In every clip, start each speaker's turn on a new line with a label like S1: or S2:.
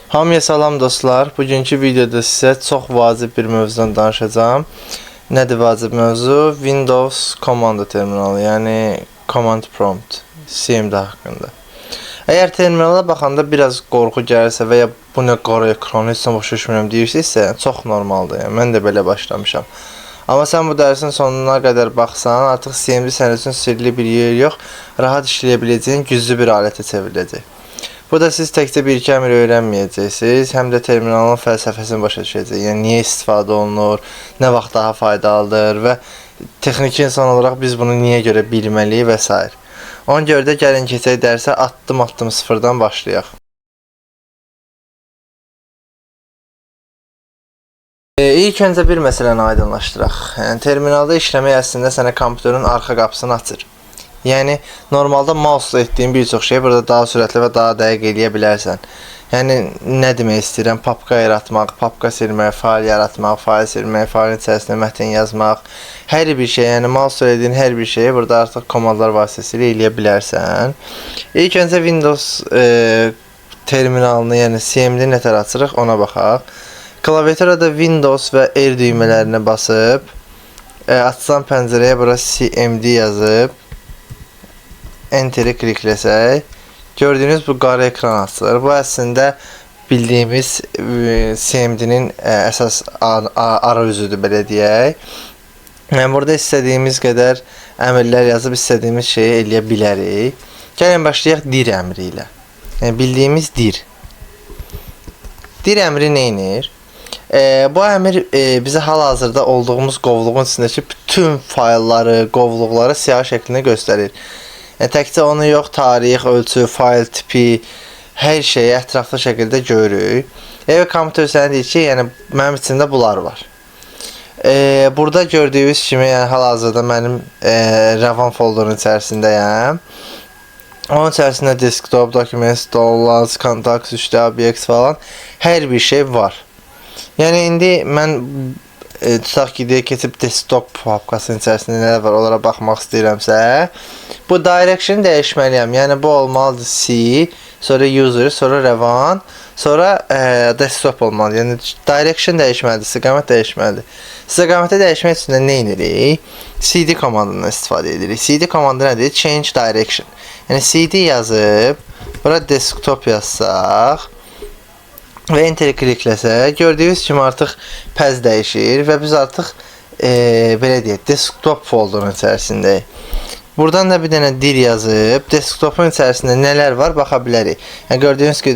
S1: Hamıya salam dostlar. Bugünkü videoda sizə çox vacib bir mövzudan danışacağım. Nədir vacib mövzu? Windows komanda terminalı, yəni Command Prompt, CMD haqqında. Əgər terminala baxanda biraz qorxu gəlirsə və ya bu nə qara ekran, heç başa düşmürəm deyirsinizsə, çox normaldır. Yəni mən də belə başlamışam. Amma sən bu dərsin sonuna qədər baxsan, artıq CMD sənin üçün sirli bir yer yox, rahat işləyə biləcəyin güclü bir alətə çevriləcək. Burada siz təkcə bir-iki əmr öyrənməyəcəksiniz, həm də terminalın fəlsəfəsini başa düşəcəksiniz. Yəni, niyə istifadə olunur, nə vaxt daha faydalıdır və texniki insan olaraq biz bunu niyə görə bilməliyik və s. Ona görə də gəlin keçək dərsə addım-addım sıfırdan başlayaq. İlk öncə bir məsələni aydınlaşdıraq. Yəni, terminalda işləmək əslində sənə kompüterin arxa qapısını açır. Yəni, normalda mouse etdiyin bir çox şey burada daha sürətli və daha dəqiq eləyə bilərsən. Yəni, nə demək istəyirəm? Papka yaratmaq, papka silmək, fail yaratmaq, fail silmək, failin içərisində mətn yazmaq. Hər bir şey, yəni mouse etdiyin hər bir şeyi burada artıq komandlar vasitəsilə eləyə bilərsən. İlk öncə Windows terminalını, yəni CMD nətər açırıq, ona baxaq. Klaviaturada Windows və R düymələrini basıb, açılan pəncərəyə bura CMD yazıb, Enter'i klikləsək, gördüyünüz bu qara ekran açılır. Bu əslində bildiyimiz CMD-nin əsas ara üzüdür, belə deyək. Yəni, burada istədiyimiz qədər əmrlər yazıb istədiyimiz şeyi eləyə bilərik. Gəlin başlayaq dir əmri ilə. Yəni, bildiyimiz dir. Dir əmri neynir? Bu əmr bizə hal-hazırda olduğumuz qovluğun içindəki bütün faylları, qovluqları siyah şəklində göstərir. Təkcə onu yox, tarix, ölçü, fayl tipi, hər şeyi ətraflı şəkildə görürük. Kompüter sənə deyir ki, yəni mənim içində bunlar var. Burada gördüyünüz kimi, yəni hal-hazırda mənim Ravan folderun içərisindəyəm. Onun içərisində desktop, documents, downloads, contacts, 3D, objects falan hər bir şey var. Yəni indi mən tutaq ki, keçib desktop papkasının içərisində nələr var, onlara baxmaq istəyirəmsə, bu direction dəyişməliyəm. Yəni bu olmalıdır C, sonra user, sonra Ravan, sonra desktop olmalı. Yəni direction dəyişməlidir, istiqamət dəyişməlidir. İstiqaməti dəyişmək üçün nə edirik? CD komandından istifadə edirik. CD komandı nədir? Change direction. Yəni CD yazıb, bura desktop yazsaq və Enter'i klikləsək, gördüyünüz kimi artıq pəz dəyişir və biz artıq belə deyək, desktop folderun içərisindəyik. Buradan da bir dənə dir yazıb, desktopun içərisində nələr var, baxa bilərik. Yəni, gördüyünüz ki,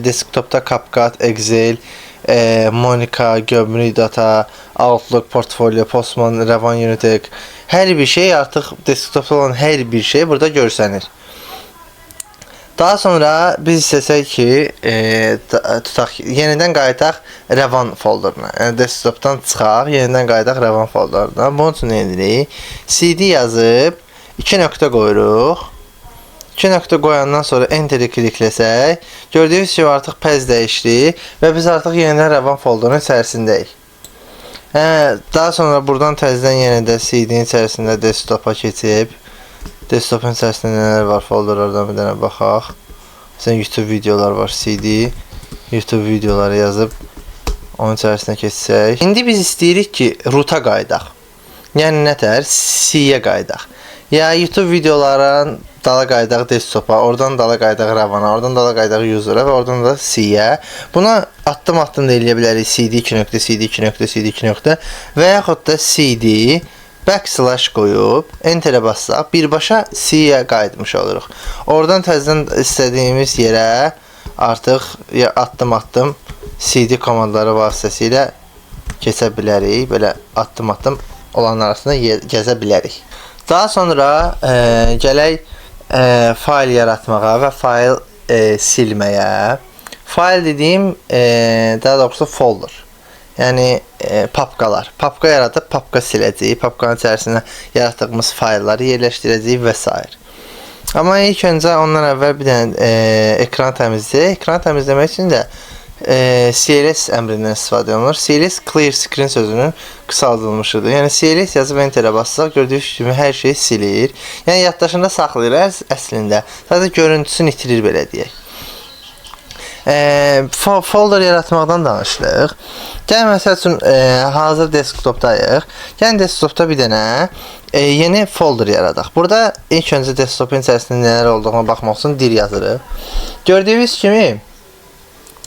S1: desktopda CapCut, Excel, Monica, gömrük data, Outlook, Portfolio, Postman, Ravan, Unitec, hər bir şey artıq desktopda olan hər bir şey burada görsənir. Daha sonra biz istəsək ki, tutaq ki, yenidən qayıdaq Ravan folderuna. Yəni, desktopdan çıxaq, yenidən qayıdaq Ravan folderuna. Bunun üçün nə edirik? CD yazıb, 2 nöqtə qoyuruq. 2 nöqtə qoyandan sonra Enter'i klikləsək, gördüyünüz kimi artıq pəz dəyişdi və biz artıq yenidən Ravan folderunun içərisindəyik. Daha sonra buradan təzədən yenə də CD-nin içərisində desktopa keçib, desktopun içərisində nələr var, folderlardan bir dənə baxaq. Məsələn, YouTube videolar var, CD, YouTube videoları yazıb, onun içərisinə keçsək. İndi biz istəyirik ki, root'a qaydaq. Yəni, nətər? C-yə qaydaq. Ya, YouTube videoların dala qaydaq desktopa, oradan dala qaydaq Ravana, oradan dala qaydaq user'a və oradan da C-yə. Buna addım-addım da eləyə bilərik. CD 2 nöqtə, CD 2 nöqtə, CD 2 nöqtə və yaxud da CD backslash qoyub, Enter'ə bassaq, birbaşa C-yə qayıtmış oluruq. Oradan təzədən istədiyimiz yerə artıq addım-addım CD komandları vasitəsilə keçə bilərik. Belə addım-addım olanlar arasında gəzə bilərik. Daha sonra gələk fail yaratmağa və fail silməyə. Fail dediyim, daha doğrusu folder. Yəni, papkalar. Papka yaradıb, papka siləcəyik. Papkanın içərisində yaratdığımız faylları yerləşdirəcəyik və s. Amma ilk öncə ondan əvvəl bir dənə ekran təmizləyək. Ekran təmizləmək üçün də CLS əmrindən istifadə olunur. CLS clear screen sözünün qısaldılmışıdır. Yəni, CLS yazıb Enter'ə bassaq, gördüyünüz kimi hər şeyi silir. Yəni, yaddaşında saxlayır əslində. Sadəcə görüntüsünü itirir, belə deyək. folder yaratmaqdan danışırıq. Gəl məsəl üçün hazır desktopdayıq. Gəl desktopda bir dənə yeni folder yaradaq. Burada ilk öncə desktopun içərisində nələr olduğuna baxmaq üçün dir yazırıq. Gördüyünüz kimi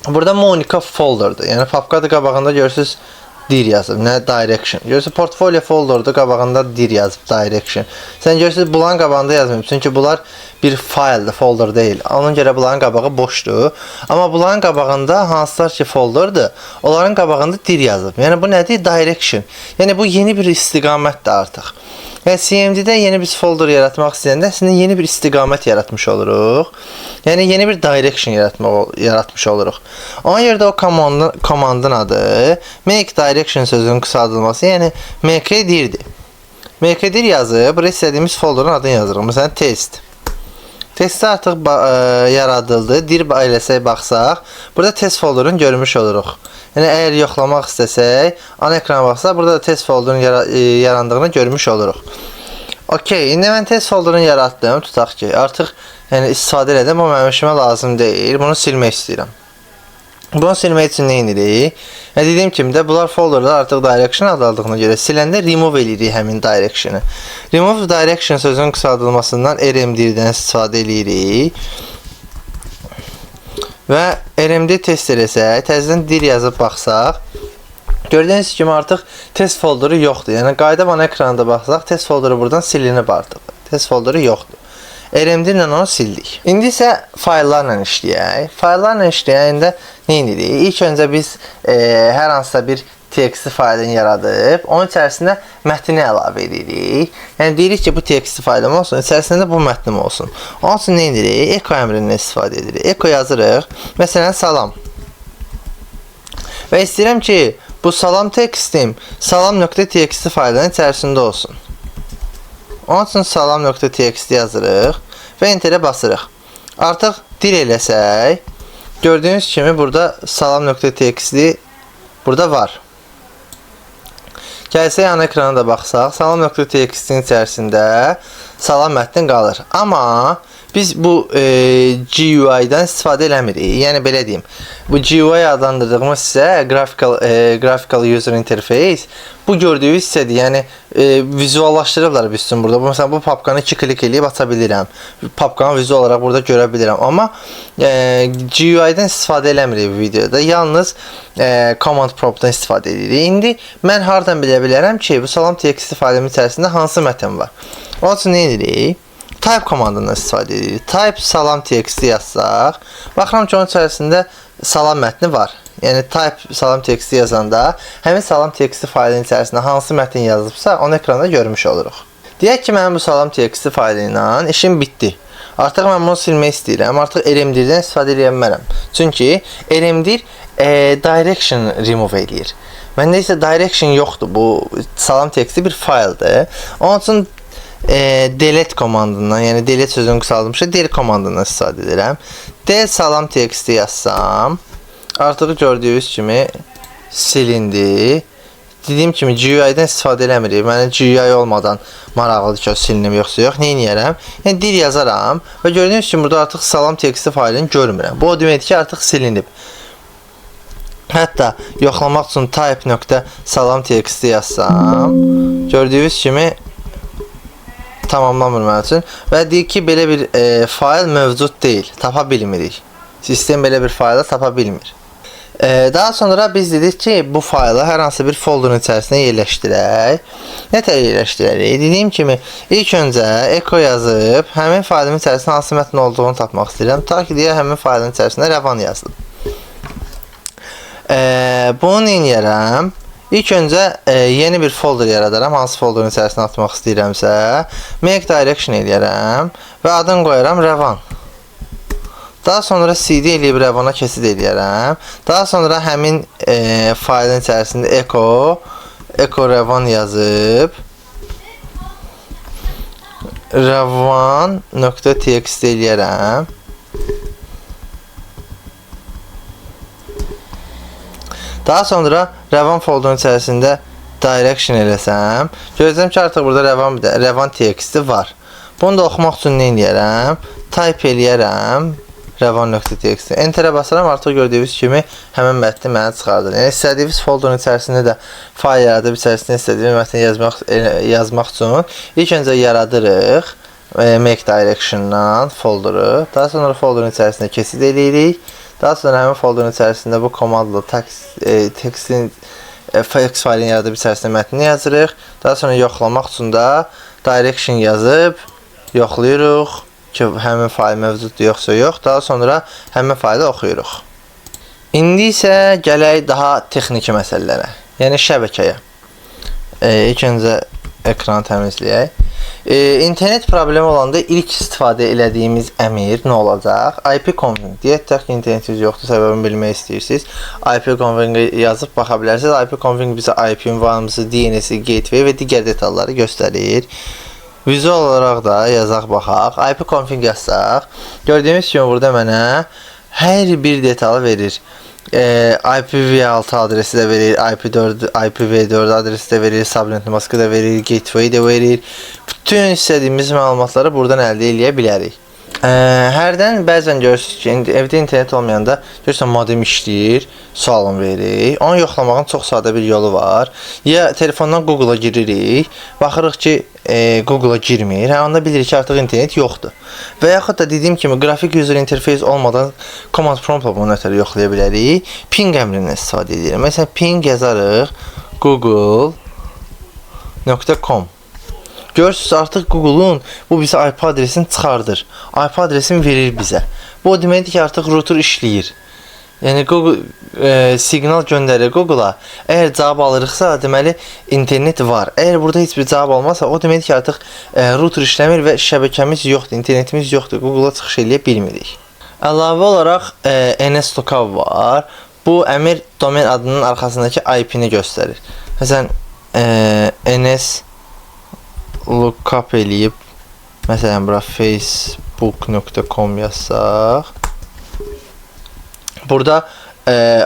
S1: burada Monica folderdır. Yəni papkada qabağında görürsüz dir yazıb, nə direction. Görürsüz portfolio folderdır, qabağında dir yazıb direction. Sən görürsüz bulan qabağında yazmayıb. Çünki bunlar bir fayldır, folder deyil. Ona görə bunların qabağı boşdur. Amma bunların qabağında hansılar ki folderdir, onların qabağında dir yazıb. Yəni bu nədir? Direction. Yəni bu yeni bir istiqamətdir artıq. Yəni CMD-də yeni bir folder yaratmaq istəyəndə əslində yeni bir istiqamət yaratmış oluruq. Yəni yeni bir direction yaratmış oluruq. Ona görə də o komandın adı make direction sözünün qısaldılması, yəni make dirdir. Make dir yazıb, buraya istədiyimiz folderın adını yazırıq. Məsələn test. Test artıq yaradıldı. Dir ailəsə baxsaq, burada test folderını görmüş oluruq. Yəni əgər yoxlamaq istəsək, ana ekrana baxsaq, burada da test folderının yarandığını görmüş oluruq. Okey, indi mən test folderını yaratdım. Tutaq ki, artıq istifadə edim, amma mənim işimə lazım deyil. Bunu silmək istəyirəm. Bunu silmək üçün nə edirik? Dediyim kimi də bunlar folderlar artıq direction adlandığına görə siləndə remove edirik həmin direction'ı. Remove direction sözünün qısaldılmasından rmd-dən istifadə edirik. Və rmd test eləsək, təzədən dir yazıb baxsaq, gördüyünüz kimi artıq test folderi yoxdur. Yəni qayıdıb ana ekranda baxsaq, test folderi buradan silinib artıq. Test folderi yoxdur. RMD ilə onu sildik. İndi isə fayllarla işləyək. Fayllarla işləyəndə nə edirik? İlk öncə biz hər hansısa bir TXT faylını yaradıb, onun içərisində mətni əlavə edirik. Yəni deyirik ki, bu TXT faylım olsun, içərisində bu mətnim olsun. Onun üçün nə edirik? Echo əmrindən istifadə edirik. Echo yazırıq. Məsələn, salam. Və istəyirəm ki, bu salam tekstim salam.txt faylının içərisində olsun. Onun üçün salam.txt yazırıq və enterə basırıq. Artıq dir eləsək, gördüyünüz kimi burada salam.txt burada var. Gəlsək ana ekrana da baxsaq, salam.txt-in içərisində salam mətnin qalır. Amma biz bu GUI-dan istifadə eləmirik. Yəni belə deyim, bu GUI adlandırdığımız isə Graphical User Interface, bu gördüyünüz hissədir. Yəni vizuallaşdırıblar biz üçün burada. Məsələn, bu papkanı 2 klik eləyib aça bilirəm. Papkanı vizual olaraq burada görə bilirəm. Amma GUI-dan istifadə eləmirik bu videoda. Yalnız command promptdan istifadə edirik. İndi mən hardan bilə bilərəm ki, bu salam.txt faylimin içərisində hansı mətn var? Onun üçün nə edirik? Type komandından istifadə edirik. Type salam.txt yazsaq, baxıram ki, onun içərisində salam mətni var. Yəni type salam.txt yazanda həmin salam.txt faylının içərisində hansı mətn yazılıbsa, onu ekranda görmüş oluruq. Deyək ki, mənim bu salam.txt faylı ilə işim bitdi. Artıq mən bunu silmək istəyirəm. Artıq rmd-dən istifadə edə bilmərəm. Çünki rmd direction remove eləyir. Məndə isə direction yoxdur. Bu salam.txt bir fayldır. Onun üçün delete komandından, yəni delete sözünü qısaldılmışı delete komandından istifadə edirəm. Del salam.txt yazsam, artıq gördüyünüz kimi silindi. Dediyim kimi GUI-dən istifadə eləmirik. Mənə GUI olmadan maraqlıdır ki, o silinim yoxsa yox. Nə edərəm? Yəni dil yazaram və gördüyünüz kimi burada artıq salam.txt faylını görmürəm. Bu o deməkdir ki, artıq silinib. Hətta yoxlamaq üçün type.salam.txt yazsam, gördüyünüz kimi tamamlamır mənim üçün və deyir ki, belə bir fayl mövcud deyil, tapa bilmirik. Sistem belə bir faylı tapa bilmir. Daha sonra biz dedik ki, bu faylı hər hansı bir folderin içərisində yerləşdirək. Nə tər yerləşdirərik? Dediyim kimi, ilk öncə echo yazıb, həmin faylın içərisində hansı mətn olduğunu tapmaq istəyirəm. Ta ki, deyə həmin faylın içərisində rəvan yazılıb. Bunu neyərəm? İlk öncə yeni bir folder yaradaram, hansı folderin içərisində atmaq istəyirəmsə, make direction eləyərəm və adını qoyaram rəvan. Daha sonra cd eləyib rəvana keçid eləyərəm. Daha sonra həmin faylın içərisində echo rəvan yazıb rəvan.txt eləyərəm. Daha sonra rəvan folderun içərisində direction eləsəm, görəcəm ki, artıq burada rəvan TXT var. Bunu da oxumaq üçün nə eləyərəm? Type eləyərəm revan.txt. Enterə basıram, artıq gördüyünüz kimi həmin mətni mənə çıxardır. Yəni istədiyiniz folderun içərisində də fayl yaradıb içərisində istədiyiniz mətni yazmaq üçün ilk öncə yaradırıq make direction-dan folderi. Daha sonra folderun içərisində keçid edirik. Daha sonra həmin folderun içərisində bu komandla textin fx faylını yaradıb içərisində mətni yazırıq. Daha sonra yoxlamaq üçün də direction yazıb yoxlayırıq ki, həmin fayl mövcuddur yoxsa yox. Daha sonra həmin faylı oxuyuruq. İndi isə gələk daha texniki məsələlərə, yəni şəbəkəyə. İlk öncə ekranı təmizləyək. İnternet problemi olanda ilk istifadə elədiyimiz əmir nə olacaq? IP-config. Deyək ki, internetiniz yoxdur, səbəbini bilmək istəyirsiniz. IP-config yazıb baxa bilərsiniz. IP-config bizə IP ünvanımızı, DNS-i, gateway və digər detalları göstərir. Vizual olaraq da yazaq baxaq. IP-config yazsaq, gördüyümüz kimi burada mənə hər bir detalı verir. IPv6 adresi də verir, IPv4 adresi də verir, subnet maskı da verir, gateway də verir. Bütün istədiyimiz məlumatları buradan əldə edə bilərik. Hərdən bəzən görürsünüz ki, evdə internet olmayanda görürsən modem işləyir, sualını veririk. Onu yoxlamağın çox sadə bir yolu var. Ya telefondan Google-a giririk, baxırıq ki, Google-a girmir. Onda bilirik ki, artıq internet yoxdur. Və yaxud da dediyim kimi, qrafik user interface olmadan command prompt-la bunu ötəri yoxlaya bilərik. Ping əmrindən istifadə edirik. Məsələn, ping yazarıq google.com. Görürsünüz, artıq Google-un bu bizə IP adresini çıxardır. IP adresini verir bizə. Bu o deməkdir ki, artıq router işləyir. Yəni Google siqnal göndərir Google-a. Əgər cavab alırıqsa, deməli internet var. Əgər burada heç bir cavab almazsa, o deməkdir ki, artıq router işləmir və şəbəkəmiz yoxdur, internetimiz yoxdur. Google-a çıxış eləyə bilmirik. Əlavə olaraq nslookup var. Bu əmir domen adının arxasındakı IP-ni göstərir. Məsələn, nslookup eləyib, məsələn, bura facebook.com yazsaq, burada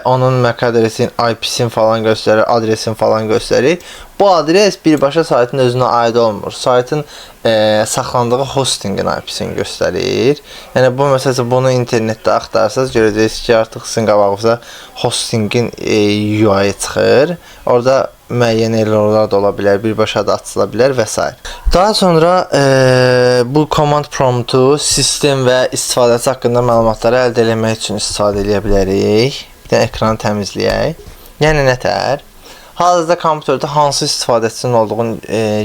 S1: onun MAC adresinin, IP-sin falan göstərir, adresin falan göstərir. Bu adres birbaşa saytın özünə aid olmur. Saytın saxlandığı hostingin IP-sini göstərir. Yəni bu məsələn bunu internetdə axtarsınız, görəcəksiniz ki, artıq sizin qabağınıza hostingin UI çıxır. Orada müəyyən errorlar da ola bilər, birbaşa da açıla bilər və s. Daha sonra bu command promptu sistem və istifadəçi haqqında məlumatları əldə etmək üçün istifadə edə bilərik. Bir də ekranı təmizləyək. Yəni nətər? Hal-hazırda kompüterdə hansı istifadəçinin olduğunu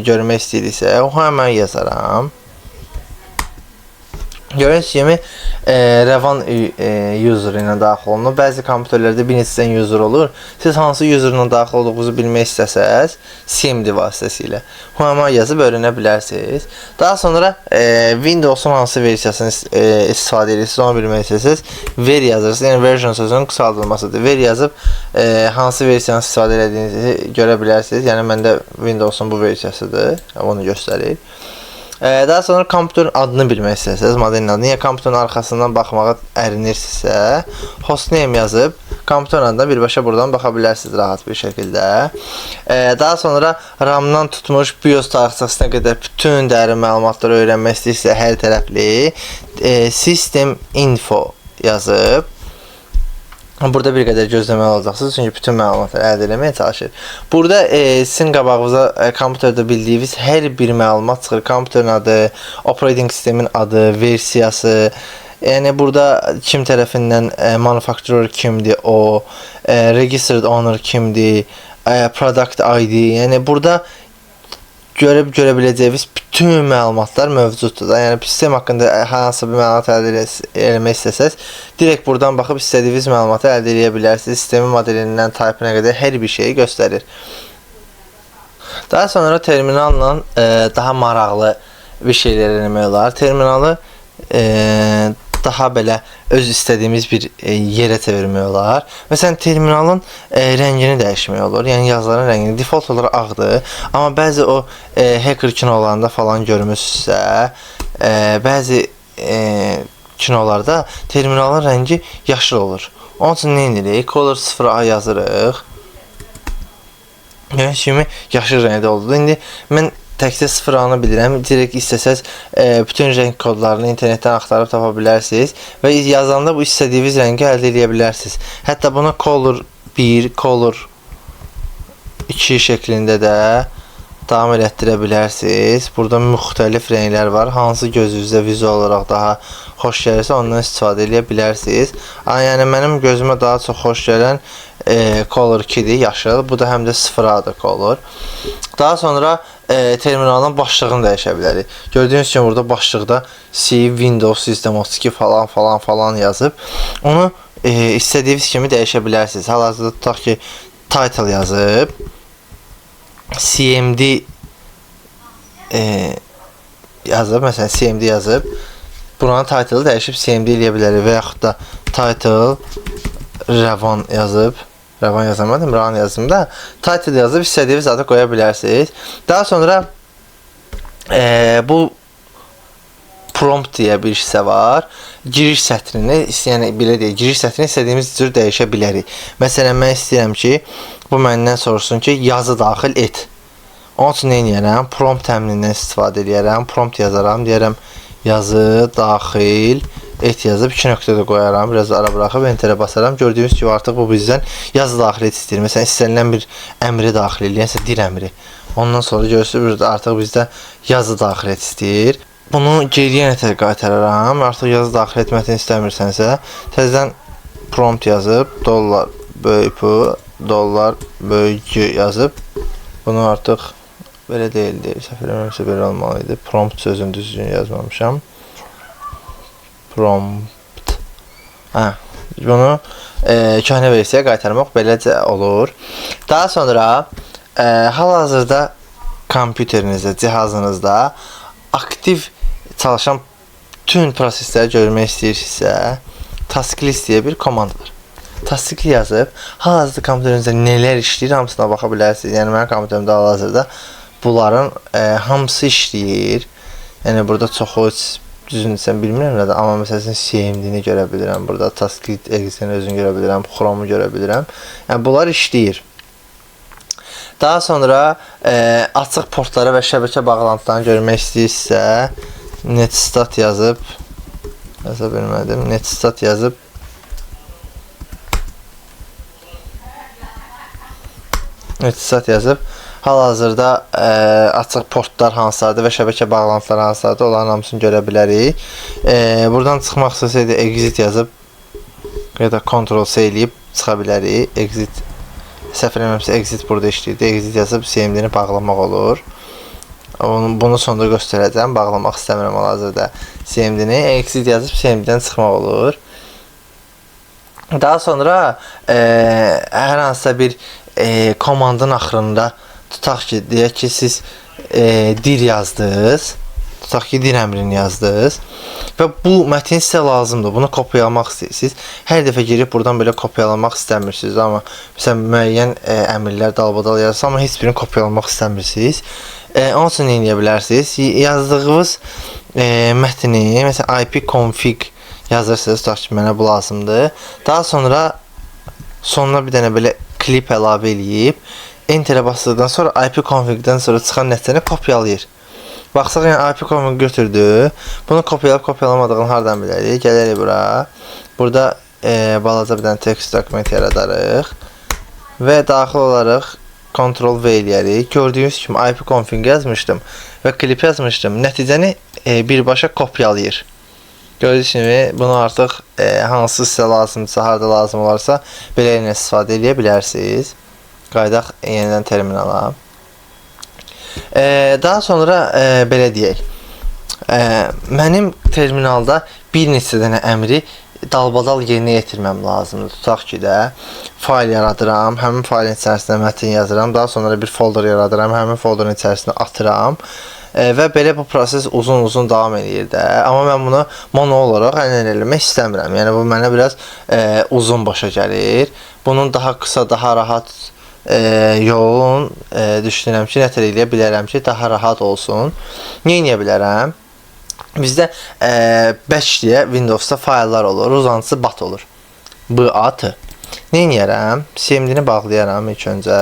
S1: görmək istəyiriksə, o həmən yazaram. Gördüyünüz kimi revan user ilə daxil olunur. Bəzi kompüterlərdə bir neçədən user olur. Siz hansı user ilə daxil olduğunuzu bilmək istəsəz, CMD vasitəsilə HMI yazıb öyrənə bilərsiniz. Daha sonra Windows'un hansı versiyasını istifadə edirsiniz, onu bilmək istəsəz, ver yazırsınız. Yəni version sözünün qısaldılmasıdır. Ver yazıb hansı versiyanı istifadə edədiyinizi görə bilərsiniz. Yəni məndə Windows'un bu versiyasıdır. Onu göstərir. Daha sonra kompüterin adını bilmək istəyirsiniz, modelin adını. Niyə kompüterin arxasından baxmağa ərinirsinizsə, hostname yazıb, kompüterin adına birbaşa buradan baxa bilərsiniz rahat bir şəkildə. Daha sonra RAM-dan tutmuş BIOS tarixçəsinə qədər bütün dərin məlumatları öyrənmək istəyirsə, hər tərəfli system info yazıb. Burada bir qədər gözləməli olacaqsınız, çünki bütün məlumatları əldə etməyə çalışır. Burada sizin qabağınıza kompüterdə bildiyiniz hər bir məlumat çıxır. Kompüterin adı, operating sistemin adı, versiyası. Yəni burada kim tərəfindən manufacturer kimdir, o, registered owner kimdir, product ID. Yəni burada görə biləcəyiniz bütün məlumatlar mövcuddur da. Yəni sistem haqqında hansı bir məlumat əldə etmək istəsəz, direkt buradan baxıb istədiyiniz məlumatı əldə edə bilərsiniz. Sistemin modelindən type-ına qədər hər bir şeyi göstərir. Daha sonra terminalla daha maraqlı bir şeylər eləmək olar. Terminalı daha belə öz istədiyimiz bir yerə çevirmək olar. Məsələn, terminalın rəngini dəyişmək olur. Yəni yazıların rəngini default olaraq ağdır. Amma bəzi o hacker kinolarında falan görmüşsünüzsə, bəzi kinolarda terminalın rəngi yaşıl olur. Onun üçün nə edirik? Color 0A yazırıq. Görürsünüz kimi yaşıl rəngdə oldu. İndi mən təkcə sıfırlanı bilirəm. Direkt istəsəz bütün renk kodlarını internetdən axtarıb tapa bilərsiniz və yazanda bu istədiyiniz rəngi əldə edə bilərsiniz. Hətta buna color 1, color 2 şəklində də davam elətdirə bilərsiniz. Burada müxtəlif rənglər var. Hansı gözünüzə vizual olaraq daha xoş gəlirsə ondan istifadə edə bilərsiniz. Yəni mənim gözümə daha çox xoş gələn color 2-dir, yaşıl. Bu da həm də 0-adır color. Daha sonra terminalın başlığını dəyişə bilərik. Gördüyünüz kimi burada başlıqda C, Windows, System 32 falan yazıb. Onu istədiyiniz kimi dəyişə bilərsiniz. Hal-hazırda tutaq ki, title yazıb. CMD yazıb, məsələn CMD yazıb. Buranın title'ı dəyişib CMD eləyə bilərik və yaxud da title Ravan yazıb. Ravan yazamadım, Ravan yazdım da. Title yazıb istədiyiniz adı qoya bilərsiniz. Daha sonra bu prompt deyə bir hissə var. Giriş sətrini, yəni belə deyək, giriş sətrini istədiyimiz cür dəyişə bilərik. Məsələn, mən istəyirəm ki, bu məndən soruşsun ki, yazı daxil et. Onun üçün nə edirəm? Prompt təminindən istifadə edirəm. Prompt yazaram, deyərəm yazı daxil et yazıb 2 nöqtə də qoyaram. Biraz ara buraxıb enterə basaram. Gördüyünüz kimi artıq bu bizdən yazı daxil et istəyir. Məsələn, istənilən bir əmri daxil eləyənsə dir əmri. Ondan sonra görürsünüz artıq bizdə yazı daxil et istəyir. Bunu geriyə nətər qaytararam. Artıq yazı daxil etməsini istəmirsənsə, təzədən prompt yazıb dollar böyük bu, dollar böyük yazıb. Bunu artıq belə deyildi. Səhv eləmirəmsə belə olmalıydı. Prompt sözünü düzgün yazmamışam. Prompt. Bunu köhnə versiyaya qaytarmaq beləcə olur. Daha sonra hal-hazırda kompüterinizdə, cihazınızda aktiv çalışan bütün prosesləri görmək istəyirsinizsə, task list deyə bir komand var. Task yazıb, hal-hazırda kompüterinizdə nələr işləyir, hamısına baxa bilərsiniz. Yəni mənim kompüterimdə hal-hazırda bunların hamısı işləyir. Yəni burada çoxu düzün desəm bilmirəm nədir, amma məsələn CMD-ni görə bilirəm. Burada task list exec'ini özünü görə bilirəm, Chrome-u görə bilirəm. Yəni bunlar işləyir. Daha sonra açıq portları və şəbəkə bağlantılarını görmək istəyirsə, netstat yazıb, yaza bilmədim, netstat yazıb hal-hazırda açıq portlar hansılardır və şəbəkə bağlantıları hansılardır, onların hamısını görə bilərik. Buradan çıxmaq istəsəydi exit yazıb ya da Ctrl-C eləyib çıxa bilərik. Exit, səhv eləmirəmsə exit burada işləyirdi. Exit yazıb CMD-ni bağlamaq olur. Bunu sonda göstərəcəm. Bağlamaq istəmirəm hal-hazırda CMD-ni. Exit yazıb CMD-dən çıxmaq olur. Daha sonra hər hansısa bir komandın axırında tutaq ki, deyək ki, siz dir yazdınız. Tutaq ki, dir əmrini yazdınız. Və bu mətin sizə lazımdır. Bunu kopyalamaq istəyirsiniz. Hər dəfə girib buradan belə kopyalamaq istəmirsiniz. Amma məsələn, müəyyən əmrlər dalbadal yazırsınız, amma heç birini kopyalamaq istəmirsiniz. Onun üçün nə edə bilərsiniz? Yazdığınız mətni, məsələn, ipconfig yazırsınız. Tutaq ki, mənə bu lazımdır. Daha sonra sonuna bir dənə belə klip əlavə eləyib, enterə basdıqdan sonra ipconfig-dən sonra çıxan nəticəni kopyalayır. Baxsaq, yəni ipconfig götürdü. Bunu kopyalayıb kopyalamadığını hardan bilərik? Gələrik bura. Burada balaca bir dənə text dokument yaradarıq və daxil olaraq Ctrl-V eləyərik. Gördüyünüz kimi ipconfig yazmışdım və klip yazmışdım. Nəticəni birbaşa kopyalayır. Gördüyünüz kimi bunu artıq hansı sizə lazımdırsa, harada lazım olarsa belə ilə istifadə edə bilərsiniz. Qaydaq yenidən terminala. Daha sonra belə deyək. Mənim terminalda bir neçə dənə əmri dalbadal yerinə yetirməm lazımdır. Tutaq ki də fayl yaradıram, həmin faylın içərisində mətin yazıram, daha sonra bir folder yaradıram, həmin folderin içərisində atıram. Və belə bu proses uzun davam edir də. Amma mən bunu manual olaraq əllə eləmək istəmirəm. Yəni bu mənə biraz uzun başa gəlir. Bunun daha qısa, daha rahat yolun düşünürəm ki, nətər eləyə bilərəm ki, daha rahat olsun. Nə edə bilərəm? Bizdə batch deyə Windowsda fayllar olur. Uzantısı bat olur. BAT. Nə edərəm? CMD-ni bağlayaram ilk öncə.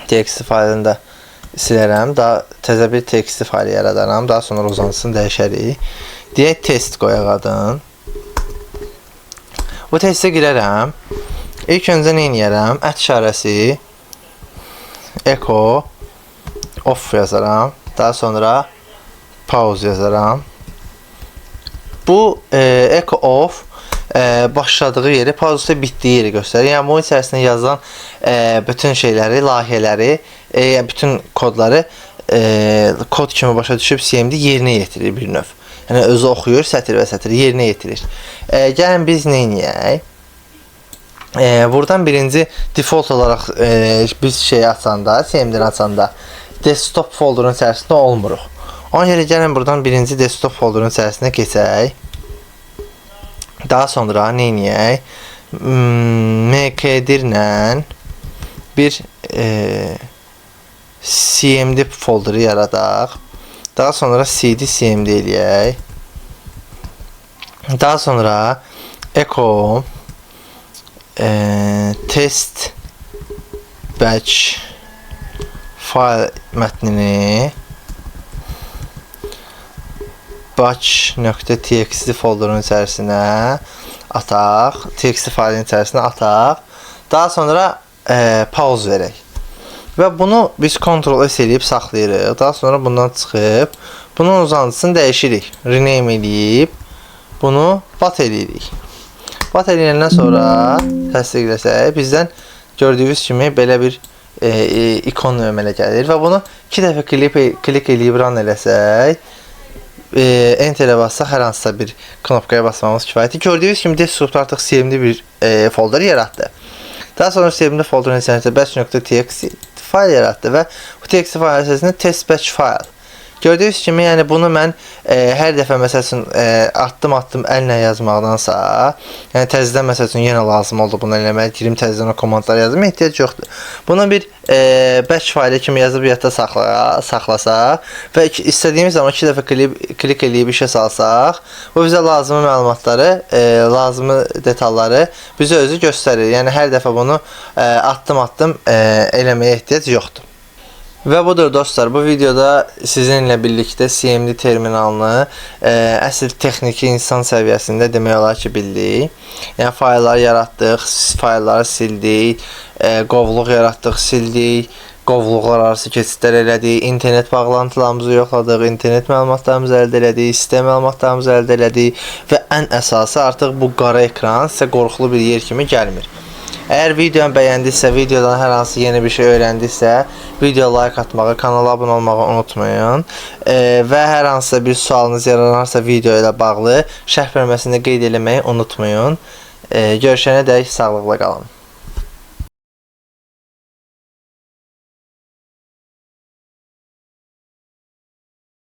S1: TXT faylını da silərəm. Daha təzə bir TXT faylı yaradaram. Daha sonra uzansın dəyişərik. Deyək test qoyaq adın. Bu testə girərəm. İlk öncə nə edərəm? @ işarəsi echo off yazaram. Daha sonra pause yazaram. Bu echo off başladığı yeri, pause bitdiyi yeri göstərir. Yəni bunun içərisində yazılan bütün şeyləri, layihələri, bütün kodları kod kimi başa düşüb CMD yerinə yetirir bir növ. Yəni özü oxuyur, sətir və sətir yerinə yetirir. Gəlin biz nə edək? Buradan birinci default olaraq biz şey açanda, CMD-ni açanda desktop folderun içərisində olmuruq. Ona görə gəlin buradan birinci desktop folderun içərisinə keçək. Daha sonra nə edək? mkdir-lə bir CMD folderi yaradaq. Daha sonra cd CMD eləyək. Daha sonra echo test batch fayl mətnini batch.txt folderun içərisinə ataq, txt faylın içərisinə ataq. Daha sonra pause verək. Və bunu biz Ctrl+S eləyib saxlayırıq. Daha sonra bundan çıxıb, bunun uzantısını dəyişirik. Rename eləyib, bunu bat eləyirik. Bat eləyəndən sonra təsdiqləsək, bizdən gördüyünüz kimi belə bir ikon əmələ gəlir. Və bunu 2 dəfə klik eləyib run eləsək, enter'e bassaq hər hansısa bir knopkaya basmamız kifayətdir. Gördüyünüz kimi desktopda artıq CMD bir folder yaratdı. Daha sonra CMD folderun içərisində batch.txt fayl yaratdı və bu txt fayl əsasında test batch fayl. Gördüyünüz kimi, yəni bunu mən hər dəfə məsəl üçün addım əllə yazmaqdansa, yəni təzədən məsəl üçün yenə lazım oldu bunu eləmək, girim təzədən o komandları yazım, ehtiyac yoxdur. Bunu bir batch faylı kimi yazıb yadda saxlasaq və istədiyimiz zaman 2 dəfə klik eləyib işə salsaq, bu bizə lazımi məlumatları, lazımi detalları bizə özü göstərir. Yəni hər dəfə bunu addım eləməyə ehtiyac yoxdur. Və budur dostlar, bu videoda sizinlə birlikdə CMD terminalını əsl texniki insan səviyyəsində demək olar ki bildik. Yəni faylları yaratdıq, faylları sildik, qovluq yaratdıq, sildik, qovluqlar arası keçidlər elədik, internet bağlantılarımızı yoxladıq, internet məlumatlarımızı əldə elədik, sistem məlumatlarımızı əldə elədik və ən əsası artıq bu qara ekran sizə qorxulu bir yer kimi gəlmir. Əgər videonu bəyəndinizsə, videodan hər hansı yeni bir şey öyrəndinizsə, videoya like atmağı, kanala abunə olmağı unutmayın. Və hər hansısa bir sualınız yaranarsa video ilə bağlı şərh bölməsində qeyd eləməyi unutmayın. Görüşənədək sağlıqla qalın.